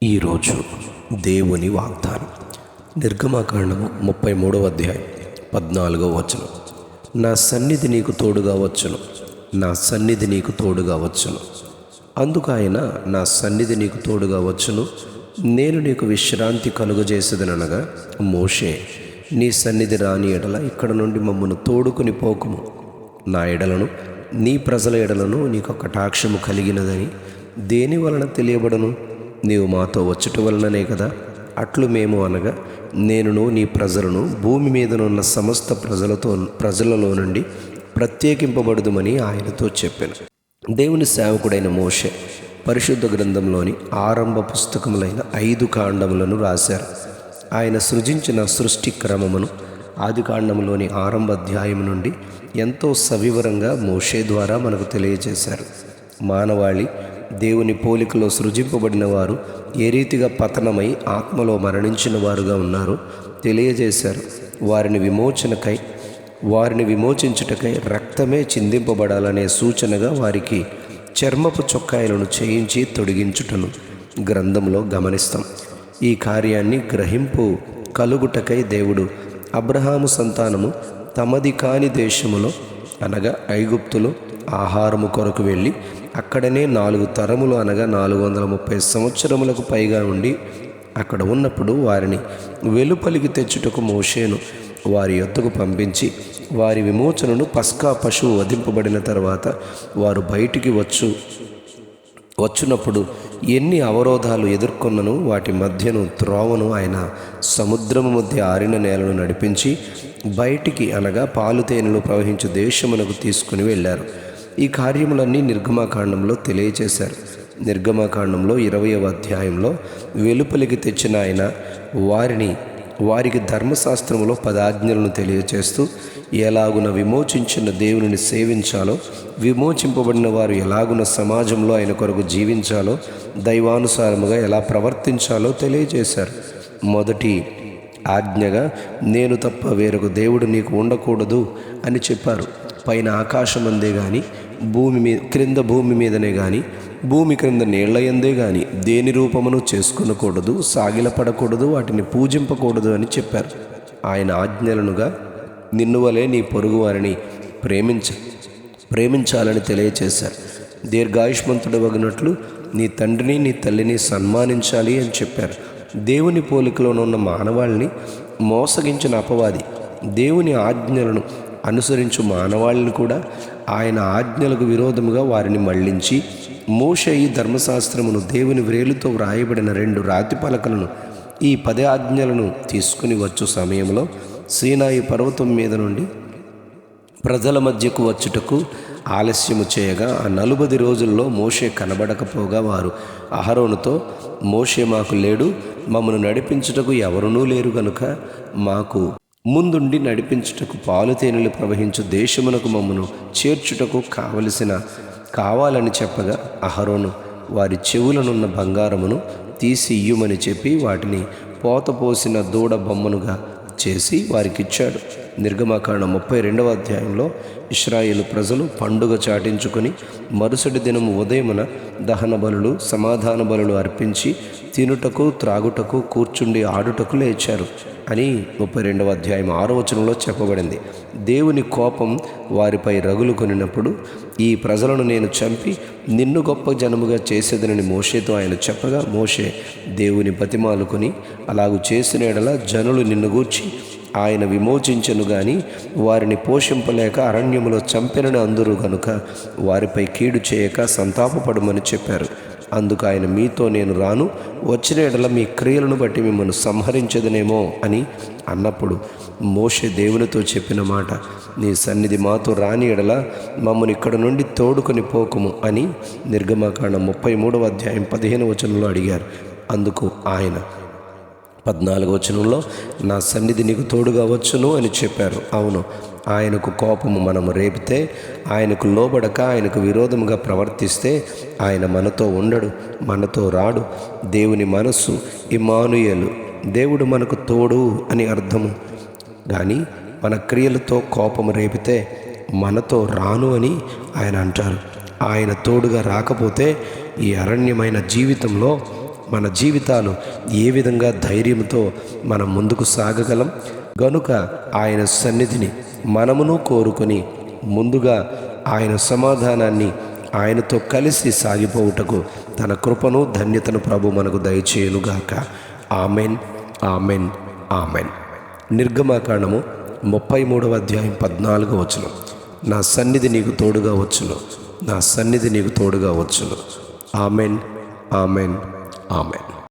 ఈరోజు దేవుని వాగ్దానం నిర్గమకాండము 33వ అధ్యాయం 14వ వచనం. నా సన్నిధి నీకు తోడుగా వచ్చును, నా సన్నిధి నీకు తోడుగా వచ్చును. అందుకు ఆయన, నా సన్నిధి నీకు తోడుగా వచ్చును, నేను నీకు విశ్రాంతి కలుగజేసేదనగా, మోషే, నీ సన్నిధి రాని ఎడల ఇక్కడ నుండి మమ్మను తోడుకుని పోకుము. నా ఎడలను నీ ప్రజల ఎడలను నీకు కటాక్షము కలిగినదని దేని వలన తెలియబడను? నీవు మాతో వచ్చుట వలననే కదా. అట్లు మేము అనగా, నేనును నీ ప్రజలను భూమి మీదనున్న సమస్త ప్రజలలో నుండి ప్రత్యేకింపబడుదుమని ఆయనతో చెప్పాను. దేవుని సేవకుడైన మోషే పరిశుద్ధ గ్రంథంలోని ఆరంభ పుస్తకములైన 5 కాండములను రాశారు. ఆయన సృజించిన సృష్టి క్రమమును ఆదికాండములోని ఆరంభ అధ్యాయం నుండి ఎంతో సవివరంగా మోషే ద్వారా మనకు తెలియజేశారు. మానవాళి దేవుని పోలికలో సృజింపబడిన వారు ఏ రీతిగా పతనమై ఆత్మలో మరణించిన వారుగా ఉన్నారో తెలియజేశారు. వారిని విమోచించుటకై రక్తమే చిందింపబడాలనే సూచనగా వారికి చర్మపు చొక్కాయలను చేయించి తొడిగించుటను గ్రంథంలో గమనిస్తాం. ఈ కార్యాన్ని గ్రహింపు కలుగుటకై దేవుడు అబ్రహాము సంతానము తమది కాని దేశములో అనగా ఐగుప్తులో ఆహారము కొరకు వెళ్ళి అక్కడనే 4 తరములు అనగా 430 సంవత్సరములకు పైగా ఉండి అక్కడ ఉన్నప్పుడు వారిని వెలుపలికి తెచ్చుటకు మోషేను వారి యొద్దకు పంపించి వారి విమోచనను పస్కా పశువు వధింపబడిన తర్వాత వారు బయటికి వచ్చినప్పుడు ఎన్ని అవరోధాలు ఎదుర్కొన్నను వాటి మధ్యను త్రోవను ఆయన సముద్రము మధ్య ఆరిన నేలను నడిపించి బయటికి అనగా పాలుతేనెలు ప్రవహించు దేశమునకు తీసుకుని వెళ్ళారు. ఈ కార్యములన్నీ నిర్గమకాండంలో తెలియచేశారు. నిర్గమకాండంలో 20వ అధ్యాయంలో వెలుపలికి తెచ్చిన ఆయన వారికి ధర్మశాస్త్రములో 10 ఆజ్ఞలను తెలియచేస్తూ ఎలాగున విమోచించిన దేవునిని సేవించాలో, విమోచింపబడిన వారు ఎలాగున సమాజంలో ఆయన కొరకు జీవించాలో, దైవానుసారముగా ఎలా ప్రవర్తించాలో తెలియజేశారు. మొదటి ఆజ్ఞగా, నేను తప్ప వేరొక దేవుడు నీకు ఉండకూడదు అని చెప్పారు. పైన ఆకాశమందే కానీ క్రింద భూమి మీదనే కానీ భూమి క్రింద నీళ్ల యందే కానీ దేని రూపమును చేసుకొనకూడదు, సాగిలపడకూడదు, వాటిని పూజింపకూడదు అని చెప్పారు. ఆయన ఆజ్ఞలనుగా నిన్ను వలె నీ పొరుగు వారిని ప్రేమించాలని తెలియచేశారు. దీర్ఘాయుష్మంతుడు వగినట్లు నీ తండ్రిని నీ తల్లిని సన్మానించాలి అని చెప్పారు. దేవుని పోలికలోనున్న మానవాళిని మోసగించిన అపవాది దేవుని ఆజ్ఞలను అనుసరించు మానవాళిని కూడా ఆయన ఆజ్ఞలకు విరోధముగా వారిని మళ్లించి మోషే ఈ ధర్మశాస్త్రమును దేవుని వ్రేలుతో వ్రాయబడిన 2 రాతి పలకలను ఈ 10 ఆజ్ఞలను తీసుకుని వచ్చు సమయంలో సీనాయి పర్వతం మీద నుండి ప్రజల మధ్యకు వచ్చుటకు ఆలస్యము చేయగా ఆ 40 రోజుల్లో మోషే కనబడకపోగా వారు అహరోనుతో, మోషే మాకు లేడు, మమ్మను నడిపించుటకు ఎవరునూ లేరు గనుక మాకు ముందుండి నడిపించుటకు పాలుతేనెలు ప్రవహించు దేశమునకు మమ్మను చేర్చుటకు కావాలని చెప్పగా అహరోను వారి చెవులనున్న బంగారమును తీసి ఇయ్యుమని చెప్పి వాటిని పోతపోసిన దూడ బొమ్మనుగా చేసి వారికిచ్చాడు. నిర్గమకాండం 32వ అధ్యాయంలో ఇశ్రాయేలు ప్రజలు పండుగ చాటించుకొని మరుసటి దినము ఉదయమున దహన బలులు, సమాధాన బలులు అర్పించి తినుటకు, త్రాగుటకు, కూర్చుండి ఆడుటకు లేచారు అని 32వ అధ్యాయం 6వ వచనంలో చెప్పబడింది. దేవుని కోపం వారిపై రగులు కొనినప్పుడు, ఈ ప్రజలను నేను చంపి నిన్ను గొప్ప జనముగా చేసేదనని మోషేతో ఆయన చెప్పగా, మోషే దేవుని బతిమాలుకొని అలాగు చేసిన ఎడల జనులు నిన్ను గూర్చి ఆయన విమోచించెను గాని వారిని పోషింపలేక అరణ్యములో చంపెనని అందురు గనుక వారిపై కీడు చేయక సంతాపపడమని చెప్పారు. అందుకు ఆయన, మీతో నేను రాను, వచ్చిన ఎడల మీ క్రియలను బట్టి మిమ్మల్ని సంహరించదనేమో అని అన్నప్పుడు మోషే దేవునితో చెప్పిన మాట, నీ సన్నిధి మాతో రాని ఎడల మమ్మల్ని ఇక్కడ నుండి తోడుకొని పోకుము అని నిర్గమకాండం 33వ అధ్యాయం 15వ వచనంలో అడిగారు. అందుకు ఆయన 14వ వచనంలో, నా సన్నిధి నీకు తోడుగా వచ్చును అని చెప్పారు. అవును, ఆయనకు కోపము మనము రేపితే, ఆయనకు లోబడక ఆయనకు విరోధముగా ప్రవర్తిస్తే ఆయన మనతో ఉండడు, మనతో రాడు. దేవుని మనస్సు ఇమ్మానుయేలు, దేవుడు మనకు తోడు అని అర్థము. కానీ మన క్రియలతో కోపము రేపితే మనతో రాను అని ఆయన అంటారు. ఆయన తోడుగా రాకపోతే ఈ అరణ్యమైన జీవితంలో మన జీవితాలు ఏ విధంగా ధైర్యంతో మనం ముందుకు సాగగలం. గనుక ఆయన సన్నిధిని మనమును కోరుకొని ముందుగా ఆయన సమాధానాన్ని ఆయనతో కలిసి సాగిపోవుటకు తన కృపను ధన్యతను ప్రభు మనకు దయచేయునుగాక. Amen, amen, amen. నిర్గమాకాండము 33:14 నా సన్నిధి నీకు తోడుగా వచ్చును, నా సన్నిధి నీకు తోడుగా వచ్చును. Amen, amen, amen.